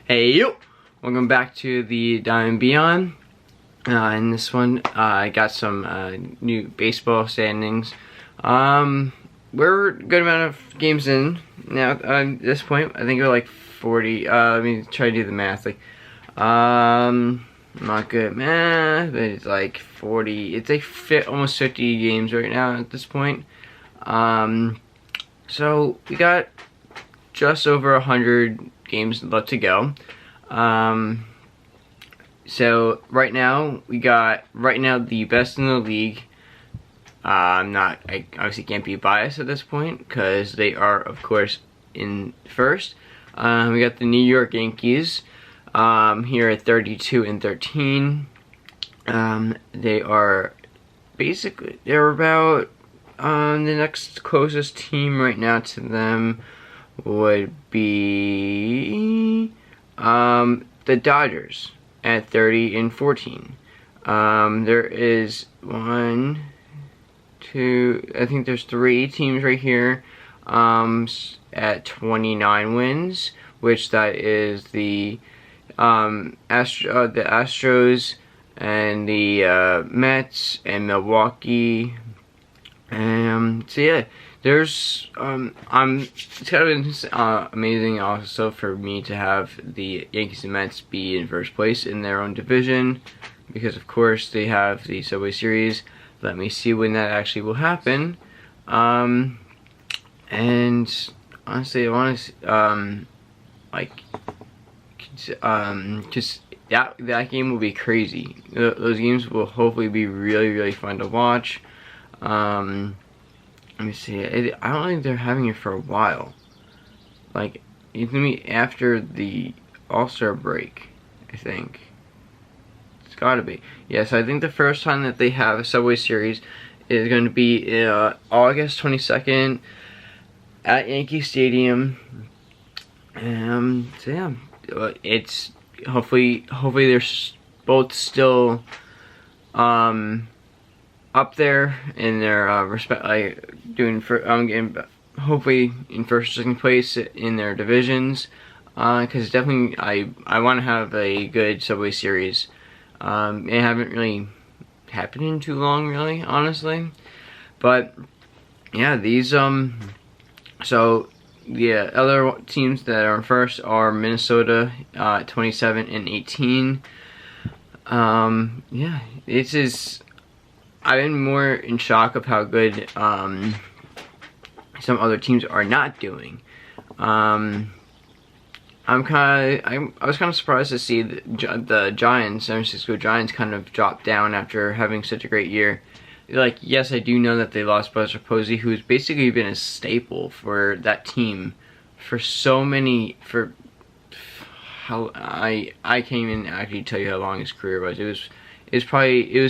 Hey yo! Welcome back to the Diamond Beyond. In this one, I got some new baseball standings. We're a good amount of games in now. At this point, I think we're like 40. Let me try to do the math. I'm not good at math, but it's like 40. It's like almost 50 games right now at this point. So we got just over 100 games left to go. So right now we got the best in the league. I obviously can't be biased at this point because they are of course in first. We got the New York Yankees here at 32-13. They're about the next closest team right now to them would be the Dodgers at 30-14. There is I think there's 3 teams right here at 29 wins, which that is the Astros and the Mets and Milwaukee. So yeah, there's it's kind of been amazing also for me to have the Yankees and Mets be in first place in their own division, because of course they have the Subway Series. Let me see when that actually will happen. And honestly, I want to just that game will be crazy. Those games will hopefully be really fun to watch. Let me see. I don't think they're having it for a while. Like, it's gonna be after the All-Star break, I think. It's gotta be. Yes, I think the first time that they have a Subway Series is going to be August 22nd at Yankee Stadium. So yeah, it's hopefully they're both still up there in their hopefully in first or second place in their divisions, because definitely I want to have a good Subway Series. It haven't really happened in too long, really, honestly. But yeah, these so the other teams that are in first are Minnesota 27-18. Yeah, I've been more in shock of how good some other teams are not doing. I was kind of surprised to see the Giants, San Francisco Giants, kind of drop down after having such a great year. Like, yes, I do know that they lost Buster Posey, who's basically been a staple for that team for how I can't even actually tell you how long his career was. It was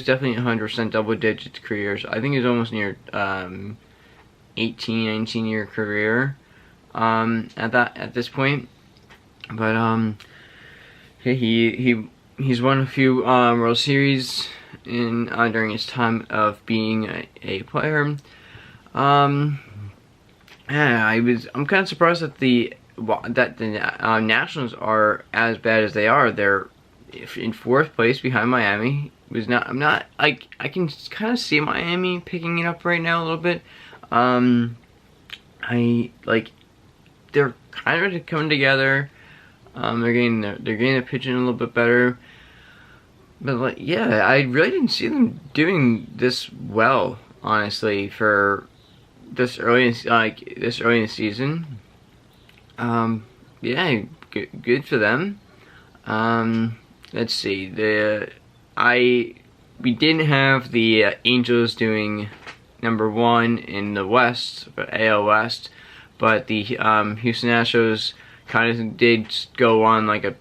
definitely 100% double digits careers. I think it was almost near 18, 19 year career at this point. But he's won a few World Series during his time of being a player. Yeah, I'm kind of surprised that the Nationals are as bad as they are. They're in 4th place behind Miami. I can kind of see Miami picking it up right now a little bit. They're kind of coming together. They're getting their pitching a little bit better. But yeah, I really didn't see them doing this well, honestly, for this early in the season. Yeah, good for them. Let's see. We didn't have the Angels doing #1 in the West, but AL West, but the Houston Astros kind of did go on like a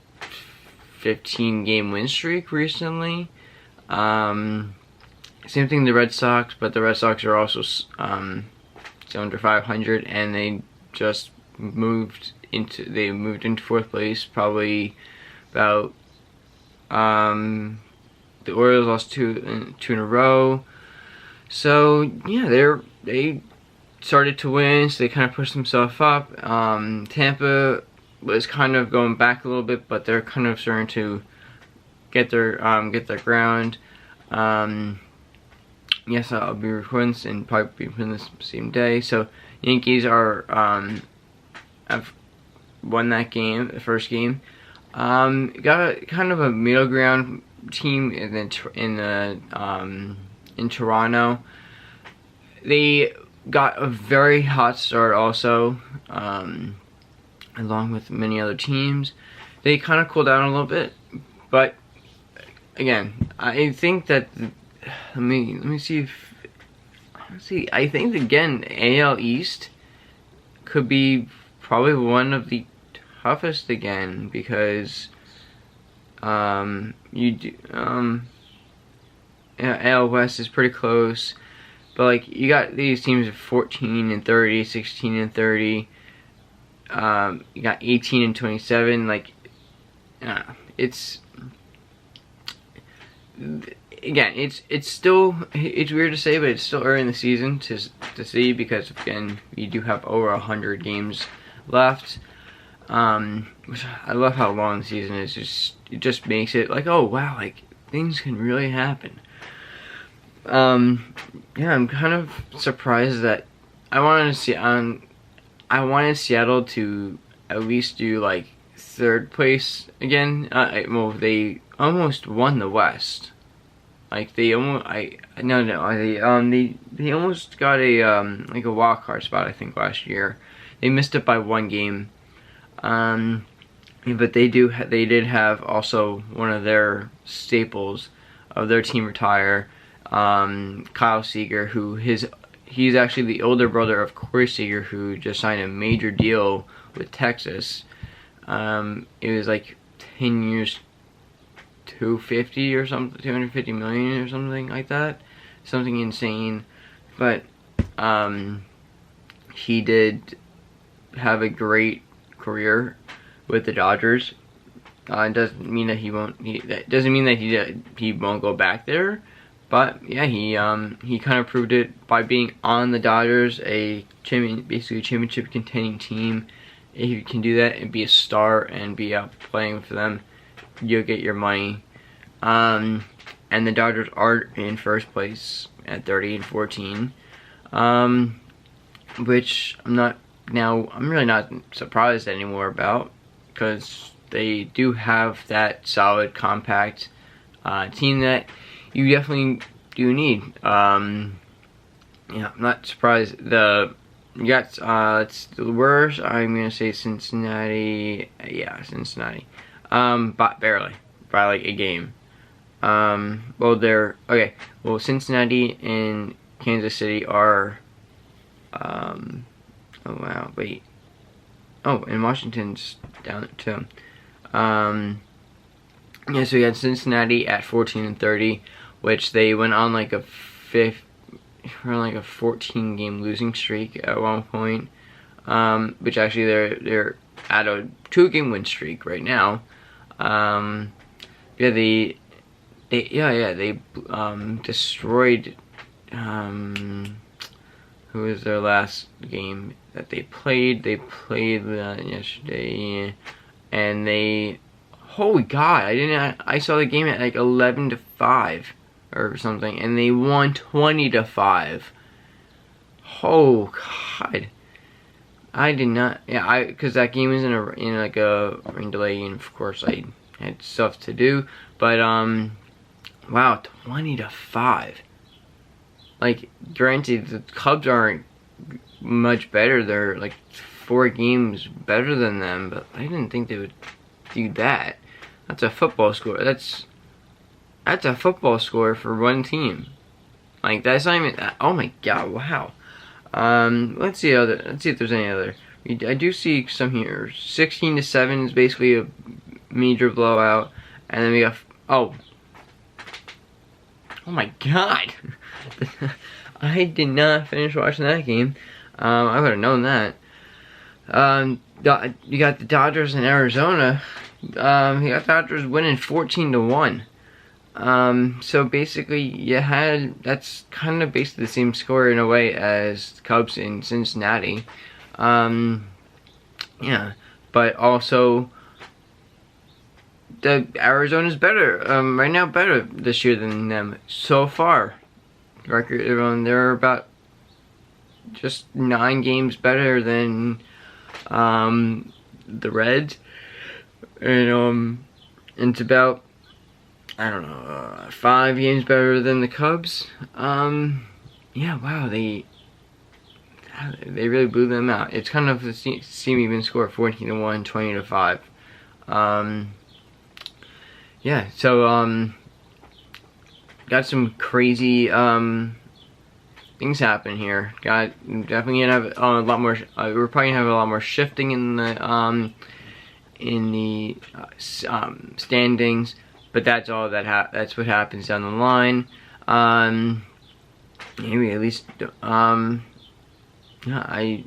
15-game win streak recently. Same thing the Red Sox, but the Red Sox are also under 500, and they just moved into 4th place, probably about the Orioles lost two in a row. So yeah, they started to win, so they kind of pushed themselves up. Tampa was kind of going back a little bit, but they're kind of starting to get their ground. Yes, I'll be recording this and probably be putting this same day. So Yankees are have won that game, the first game. Got a kind of a middle ground team in Toronto. They got a very hot start also, along with many other teams. They kind of cooled down a little bit, but again, I think that let me see if I think again AL East could be probably one of the toughest again, because AL West is pretty close, but like you got these teams of 14 and 30, 16 and 30. You got 18 and 27. Like, it's again, it's still, it's weird to say, but it's still early in the season to see, because again, we do have over 100 games left. Which I love how long the season is. It just makes it like, oh wow, like things can really happen. Yeah, I'm kind of surprised that I wanted Seattle to at least do like third place again. Well, they almost won the West. Like they almost, they almost got a like a wild card spot, I think, last year. They missed it by 1 game. But they did have also one of their staples of their team retire, Kyle Seager, who he's actually the older brother of Corey Seager, who just signed a major deal with Texas. It was like 10 years, 250 or something, 250 million or something like that, something insane. But he did have a great career with the Dodgers. It doesn't mean that he won't. That doesn't mean that he won't go back there. But yeah, he kind of proved it by being on the Dodgers, basically a championship contending team. If you can do that and be a star and be out playing for them, you'll get your money. And the Dodgers are in first place at 30 and 14, which I'm really not surprised anymore about, because they do have that solid, compact team that you definitely do need. Yeah, I'm not surprised. You got it's the worst. I'm gonna say Cincinnati. Yeah, Cincinnati. But barely by like a game. Well, they're okay. Well, Cincinnati and Kansas City are. Oh wow, wait. Oh, and Washington's down there too. Yeah, so we had Cincinnati at 14 and 30, which they went on like a 14 game losing streak at one point. Which actually they're at a 2 game win streak right now. Yeah, they destroyed who was their last game that they played? They played yesterday, and they, holy God, I saw the game at like 11-5 or something, and they won 20-5. Oh God, I did not. Yeah, because that game was in like a rain delay, and of course I had stuff to do. But wow, 20-5. Like, granted, the Cubs aren't much better. They're like 4 games better than them, but I didn't think they would do that. That's a football score. That's a football score for one team. Like, that's not even. Oh my God! Wow. Let's see if there's any other. I do see some here. 16-7 is basically a major blowout, and then we got oh my God. I did not finish watching that game. I would have known that. You got the Dodgers in Arizona. You got Dodgers winning 14-1. So basically, that's kind of basically the same score in a way as Cubs in Cincinnati. Yeah, but also the Arizona's better right now, better this year than them so far. Record, they're about just 9 games better than the Reds, and it's about, I don't know, 5 games better than the Cubs. Yeah, wow, they really blew them out. It's kind of the same even score, 14-1, 20-5. Yeah, so got some crazy things happen here. Definitely gonna have a lot more. We're probably gonna have a lot more shifting in the standings, but that's all that's what happens down the line. Maybe at least yeah, I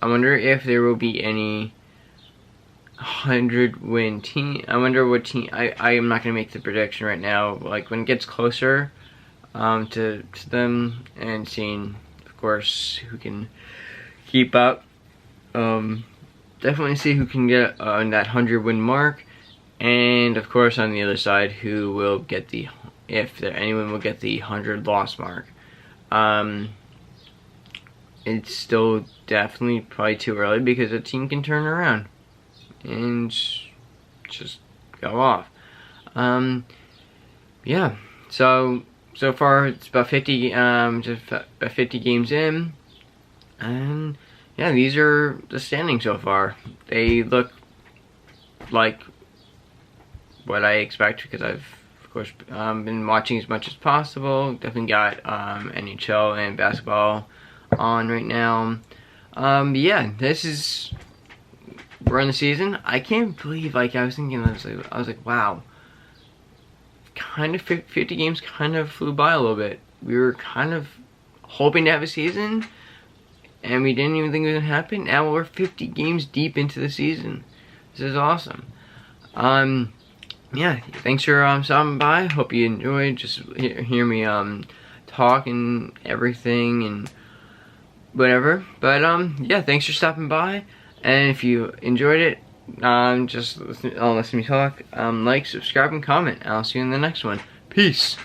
wonder if there will be any 100-win team. I wonder what team. I am not gonna make the prediction right now. Like when it gets closer to them, and seeing, of course, who can keep up. Definitely see who can get on that 100-win mark, and of course on the other side, who will get the, if anyone will get the 100-loss mark. It's still definitely probably too early because a team can turn around and just go off. Yeah, so far it's about 50 games in, and yeah, these are the standings so far. They look like what I expect because I've, of course, been watching as much as possible. Definitely got NHL and basketball on right now. Yeah, we're in the season. I can't believe, like, I was thinking, I was like, wow, kind of 50 games kind of flew by a little bit. We were kind of hoping to have a season, and we didn't even think it was gonna happen. Now we're 50 games deep into the season. This is awesome. Yeah, thanks for stopping by. Hope you enjoyed just hear me talk and everything and whatever. But yeah, thanks for stopping by. And if you enjoyed it, just listen to me talk. Like, subscribe, and comment. I'll see you in the next one. Peace.